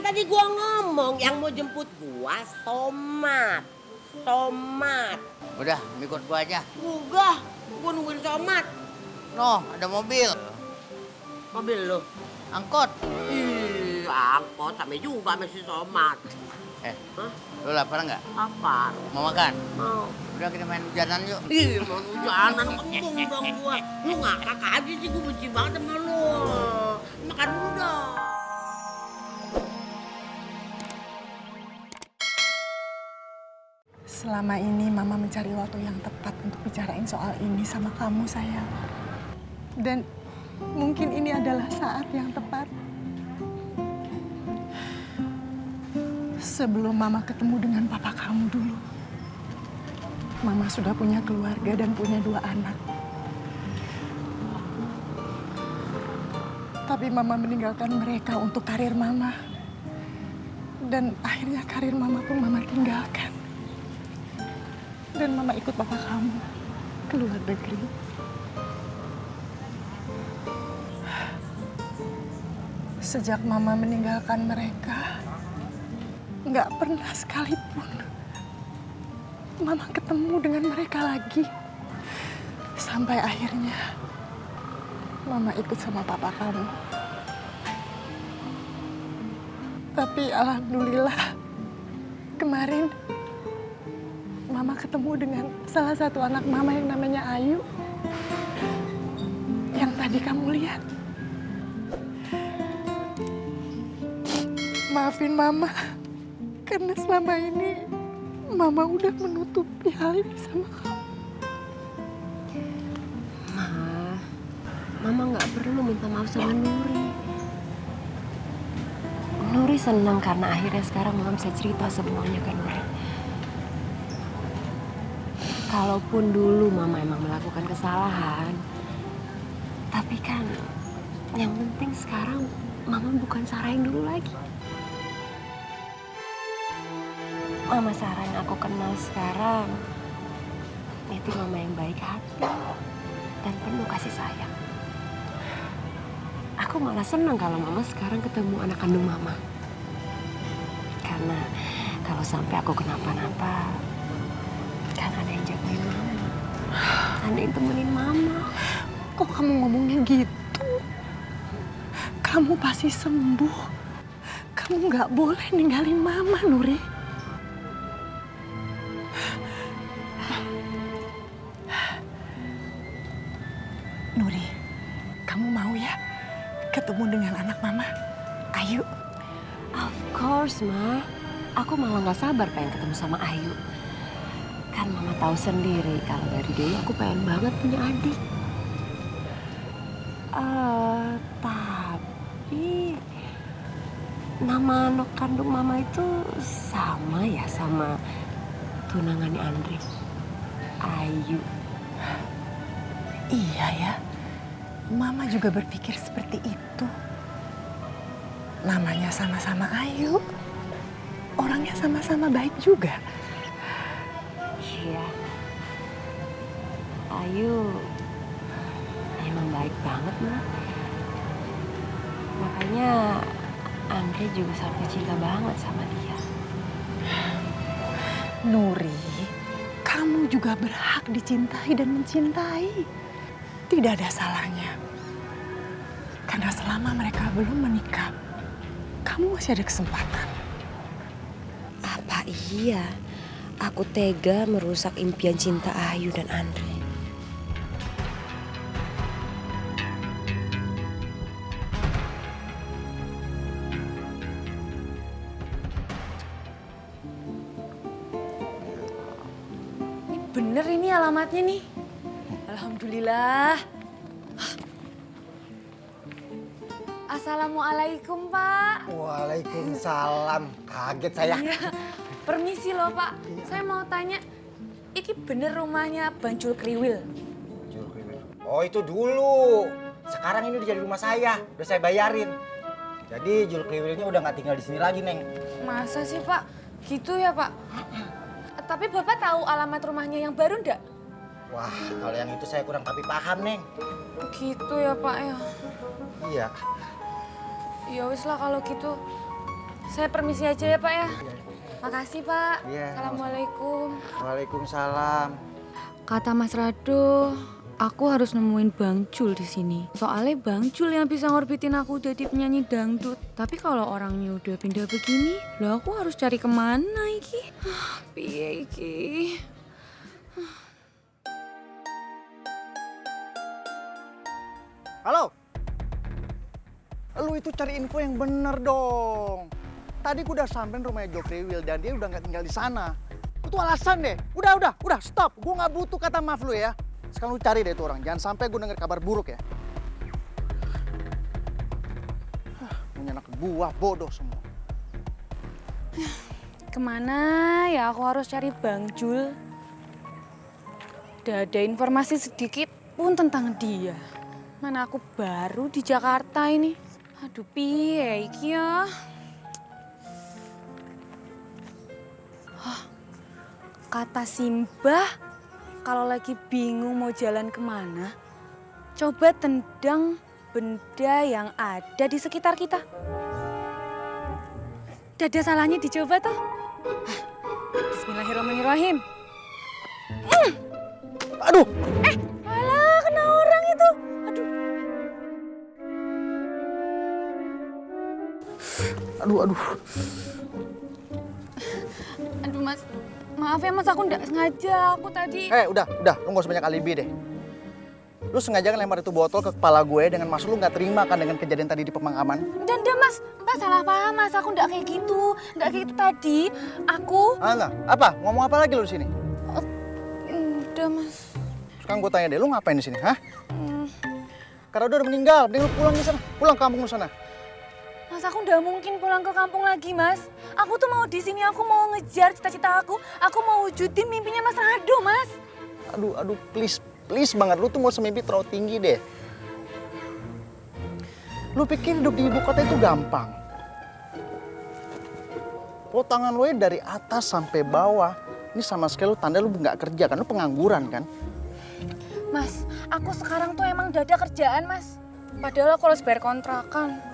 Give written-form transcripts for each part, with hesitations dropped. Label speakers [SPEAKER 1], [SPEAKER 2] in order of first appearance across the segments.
[SPEAKER 1] tadi gua ngomong yang mau jemput gua Somad. Somad.
[SPEAKER 2] Udah, ikut gua aja.
[SPEAKER 1] Gua nungguin Somad.
[SPEAKER 2] Noh, ada mobil.
[SPEAKER 1] Mobil lu.
[SPEAKER 2] Angkot.
[SPEAKER 1] Ih, angkot sama juga sama si Somad. Hah?
[SPEAKER 2] Lu lapar nggak?
[SPEAKER 1] Apa?
[SPEAKER 2] Mau makan?
[SPEAKER 1] Mau.
[SPEAKER 2] Udah kita main hujanan yuk.
[SPEAKER 1] Ih, mau hujanan kembung dong gua. Lu ngakak aja sih, gua benci banget sama lu. Makan dulu dong.
[SPEAKER 3] Selama ini Mama mencari waktu yang tepat untuk bicarain soal ini sama kamu, sayang. Dan mungkin ini adalah saat yang tepat. Sebelum Mama ketemu dengan papa kamu dulu, Mama sudah punya keluarga dan punya 2 anak. Tapi Mama meninggalkan mereka untuk karir Mama. Dan akhirnya karir Mama pun Mama tinggalkan. Dan Mama ikut papa kamu ke luar negeri. Sejak Mama meninggalkan mereka, nggak pernah sekalipun Mama ketemu dengan mereka lagi. Sampai akhirnya Mama ikut sama papa kamu. Tapi alhamdulillah kemarin Mama ketemu dengan salah satu anak Mama yang namanya Ayu. Yang tadi kamu lihat. Maafin Mama, karena selama ini Mama udah menutupi hal ini sama kamu.
[SPEAKER 4] Mama nggak perlu minta maaf sama Nuri. Nuri senang karena akhirnya sekarang Mama bisa cerita semuanya ke Nuri. Kalaupun dulu Mama emang melakukan kesalahan, tapi kan yang penting sekarang Mama bukan Sarah yang dulu lagi. Mama Sarah yang aku kenal sekarang itu Mama yang baik hati dan penuh kasih sayang. Aku malah senang kalau Mama sekarang ketemu anak kandung Mama. Karena kalau sampai aku kenapa-napa, kan ada yang jagain Mama. Ada yang temenin Mama.
[SPEAKER 3] Kok kamu ngomongnya gitu? Kamu pasti sembuh. Kamu nggak boleh ninggalin Mama, Nuri. Nuri, kamu mau ya ketemu dengan anak Mama, Ayu?
[SPEAKER 4] Of course, Ma. Aku malah gak sabar pengen ketemu sama Ayu. Kan Mama tahu sendiri kalau dari dulu aku pengen banget punya adik. Tapi nama anak kandung Mama itu sama ya sama tunangannya Andre. Ayu.
[SPEAKER 3] Iya ya, Mama juga berpikir seperti itu. Namanya sama-sama Ayu, orangnya sama-sama baik juga.
[SPEAKER 4] Iya. Ayu emang baik banget, Ma. Makanya Andre juga sampai cinta banget sama dia.
[SPEAKER 3] Nuri, kamu juga berhak dicintai dan mencintai. Tidak ada salahnya. Karena selama mereka belum menikah, kamu masih ada kesempatan.
[SPEAKER 4] Apa iya aku tega merusak impian cinta Ayu dan Andre?
[SPEAKER 5] Bener ini alamatnya nih. Alhamdulillah. Assalamualaikum, Pak.
[SPEAKER 6] Waalaikumsalam. Kaget saya.
[SPEAKER 5] Iya. Permisi loh, Pak. Saya mau tanya, ini bener rumahnya Bang Jul Kriwil?
[SPEAKER 6] Oh itu dulu. Sekarang ini udah jadi rumah saya. Udah saya bayarin. Jadi Jul Kriwilnya udah nggak tinggal di sini lagi, Neng.
[SPEAKER 5] Masa sih, Pak? Gitu ya, Pak? Tapi Bapak tahu alamat rumahnya yang baru ndak?
[SPEAKER 6] Wah, kalau yang itu saya kurang tapi paham, Neng.
[SPEAKER 5] Gitu ya, Pak ya.
[SPEAKER 6] Iya.
[SPEAKER 5] Ya wis lah kalau gitu. Saya permisi aja ya Pak ya. Makasih Pak.
[SPEAKER 6] Iya,
[SPEAKER 5] Assalamualaikum.
[SPEAKER 6] Waalaikumsalam.
[SPEAKER 5] Kata Mas Rado, aku harus nemuin Bang Jul di sini. Soalnya Bang Jul yang bisa ngorbitin aku jadi penyanyi dangdut. Tapi kalau orangnya udah pindah begini, lah aku harus cari kemana iki? Piye iki?
[SPEAKER 7] Halo? Lu itu cari info yang bener dong. Tadi gue udah sampein rumahnya Jo Kriwil dan dia udah nggak tinggal di sana. Itu alasan deh. Udah, stop. Gue nggak butuh kata maaf lu ya. Sekarang lu cari deh itu orang. Jangan sampai gue denger kabar buruk ya. Punya anak buah bodoh semua.
[SPEAKER 5] Kemana ya aku harus cari Bang Jul? Udah ada informasi sedikit pun tentang dia. Mana aku baru di Jakarta ini. Aduh piye iki ya? Kata Simbah, kalau lagi bingung mau jalan kemana, coba tendang benda yang ada di sekitar kita. Tidak ada salahnya dicoba toh. Bismillahirrahmanirrahim.
[SPEAKER 7] Aduh!
[SPEAKER 5] Alah, kena orang itu. Aduh. Aduh Mas, maaf ya Mas, aku nggak sengaja. Aku tadi...
[SPEAKER 7] Udah. Lu nggak usah banyak alibi deh. Lu sengaja kan lempar itu botol ke kepala gue dengan maksud lu nggak terima kan dengan kejadian tadi di Pemakaman?
[SPEAKER 5] Dan Mas, Mbak salah paham Mas, aku nggak kayak gitu. Nggak kayak gitu tadi. Aku...
[SPEAKER 7] Enggak. Apa? Ngomong apa lagi lu di sini?
[SPEAKER 5] Udah Mas.
[SPEAKER 7] Sekarang gue tanya deh, lu ngapain di sini, hah? Karena udah meninggal, mending lu pulang di sana. Pulang ke kampung lu sana.
[SPEAKER 5] Mas, aku nggak mungkin pulang ke kampung lagi, Mas. Aku tuh mau di sini, aku mau ngejar cita-cita aku. Aku mau wujudin mimpinya Mas Rado, Mas.
[SPEAKER 7] Aduh, please banget. Lu tuh mau semimpi terlalu tinggi deh. Lu pikir hidup di ibu kota itu gampang? Potongan lu dari atas sampai bawah. Ini sama sekali lu tanda lu nggak kerja kan? Lu pengangguran kan?
[SPEAKER 5] Mas, aku sekarang tuh emang udah ada kerjaan, Mas. Padahal aku harus bayar kontrakan.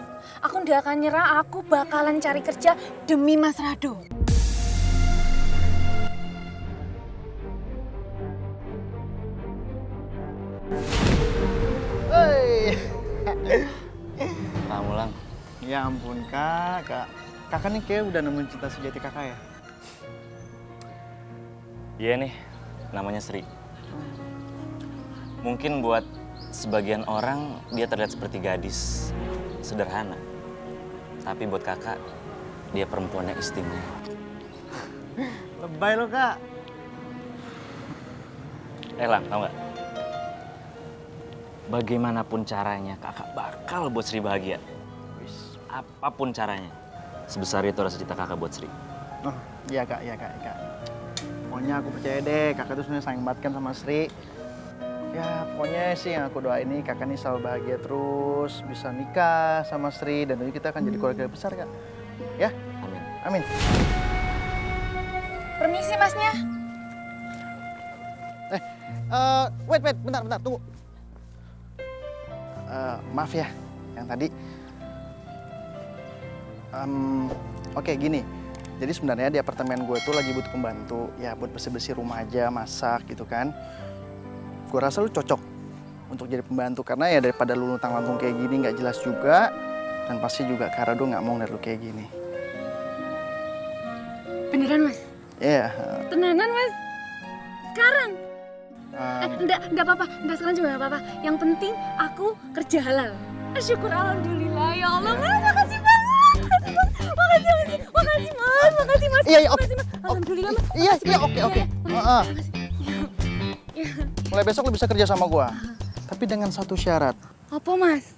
[SPEAKER 5] Aku nggak akan nyerah, aku bakalan cari kerja demi Mas Rado.
[SPEAKER 7] Hei.
[SPEAKER 2] Lang.
[SPEAKER 7] Ya ampun kakak. Kakak nih kayak udah nemuin cinta sejati kakak ya?
[SPEAKER 8] Iya nih, namanya Sri. Mungkin buat sebagian orang dia terlihat seperti gadis sederhana. Tapi buat kakak, dia perempuan yang istimewa.
[SPEAKER 7] Lebay lo kak.
[SPEAKER 8] Lang, tau gak? Bagaimanapun caranya, kakak bakal buat Sri bahagia. Apapun caranya. Sebesar itu rasa cinta kakak buat Sri.
[SPEAKER 7] Oh, iya kak. Pokoknya aku percaya deh, kakak tuh sebenarnya sayang banget kan sama Sri. Ya pokoknya sih yang aku doain nih kakak nih selalu bahagia terus, bisa nikah sama Sri dan nanti kita akan jadi keluarga besar kak. Ya? Amin.
[SPEAKER 5] Permisi Masnya.
[SPEAKER 7] Wait, bentar, tunggu. Maaf ya, yang tadi. Oke, gini. Jadi sebenarnya di apartemen gue tuh lagi butuh pembantu, ya buat bersih-bersih rumah aja, masak gitu kan. Gue rasa lu cocok untuk jadi pembantu karena ya daripada lu luntang-lantung kayak gini nggak jelas juga, dan pasti juga Kak Rado nggak mau ngeliat lu kayak gini.
[SPEAKER 5] Beneran Mas?
[SPEAKER 7] Iya.
[SPEAKER 5] Tenanan Mas? Sekarang? Enggak apa-apa, enggak sekarang juga enggak apa-apa. Yang penting aku kerja halal. Syukur alhamdulillah ya Allah, Mas. Makasih banget. Makasih Mas.
[SPEAKER 7] Iya, oke.
[SPEAKER 5] Makasih, Mas. Alhamdulillah Mas.
[SPEAKER 7] Iya, oke.
[SPEAKER 5] Makasih.
[SPEAKER 7] Mulai besok lu bisa kerja sama gua. Tapi dengan satu syarat.
[SPEAKER 5] Apa Mas?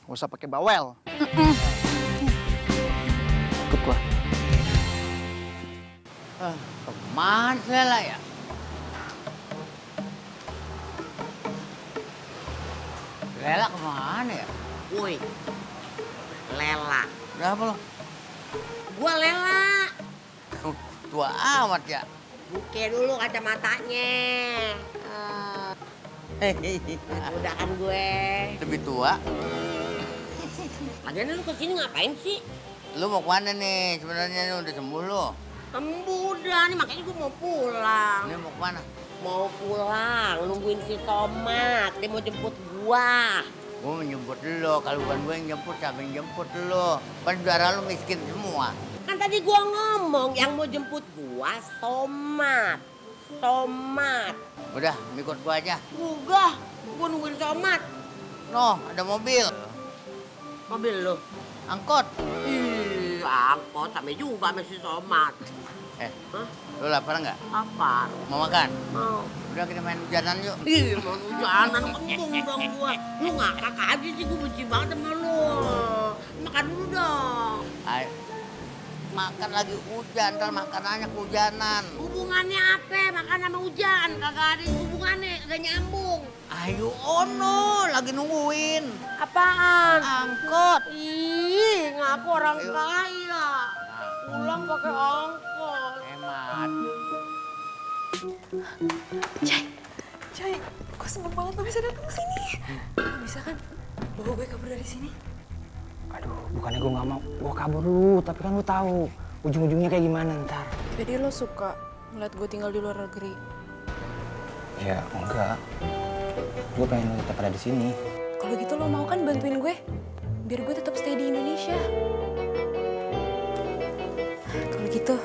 [SPEAKER 7] Gak usah pakai bawel. Ikut gua.
[SPEAKER 2] Kemana sih Lela ya? Lela kemana ya?
[SPEAKER 1] Woi, Lela.
[SPEAKER 2] Berapa lo?
[SPEAKER 1] Gua Lela.
[SPEAKER 2] Tua amat ya?
[SPEAKER 1] Buke dulu kacamatanya. Udah kan gue.
[SPEAKER 2] Lebih tua?
[SPEAKER 1] Lagian lu kesini ngapain sih?
[SPEAKER 2] Lu mau kemana nih? Sebenarnya lu udah sembuh lu.
[SPEAKER 1] Sembuh udah nih, makanya gue mau pulang.
[SPEAKER 2] Ini mau kemana?
[SPEAKER 1] Mau pulang, nungguin si Tomat. Dia mau jemput gua.
[SPEAKER 2] Gue menjemput lu. Kalau bukan gue yang jemput, siapa yang jemput lu? Kan saudara lu miskin semua.
[SPEAKER 1] Kan tadi gua ngomong yang mau jemput gua Tomat. Tomat.
[SPEAKER 2] Udah, ikut gua aja.
[SPEAKER 1] Gua nungguin Tomat.
[SPEAKER 2] Noh, ada mobil.
[SPEAKER 1] Mobil lu.
[SPEAKER 2] Angkot.
[SPEAKER 1] Ih, angkot sampai juga sama si Tomat. Hah?
[SPEAKER 2] Lu lapar nggak?
[SPEAKER 1] Apa?
[SPEAKER 2] Mau makan?
[SPEAKER 1] Mau.
[SPEAKER 2] Udah kita main hujanan yuk.
[SPEAKER 1] Ih, mau hujanan kembung dong gua. Lu ngakak aja sih, gua benci banget sama lu. Makan dulu dong.
[SPEAKER 2] Ayo. Makan lagi hujan, ntar makanannya kehujanan.
[SPEAKER 1] Hubungannya apa? Makan sama hujan. Kagak ada hubungannya, kagak nyambung.
[SPEAKER 2] Ayo ono, lagi nungguin.
[SPEAKER 1] Apaan?
[SPEAKER 2] Angkot.
[SPEAKER 1] Ih, ngaku orang
[SPEAKER 2] Ayo.
[SPEAKER 1] kaya. Pulang pakai angkot.
[SPEAKER 2] Hemat.
[SPEAKER 3] Cai, gue seneng banget lo bisa datang ke sini. Bisa kan bawa gue kabur dari sini?
[SPEAKER 6] Aduh, bukannya gue nggak mau. Gue kabur dulu, tapi kan lu tahu ujung-ujungnya kayak gimana ntar.
[SPEAKER 3] Jadi lo suka ngeliat gue tinggal di luar negeri?
[SPEAKER 6] Ya enggak. Gue pengen lu tetap ada di sini.
[SPEAKER 3] Kalau gitu lo mau kan bantuin gue? Biar gue tetap stay di Indonesia. Kalau gitu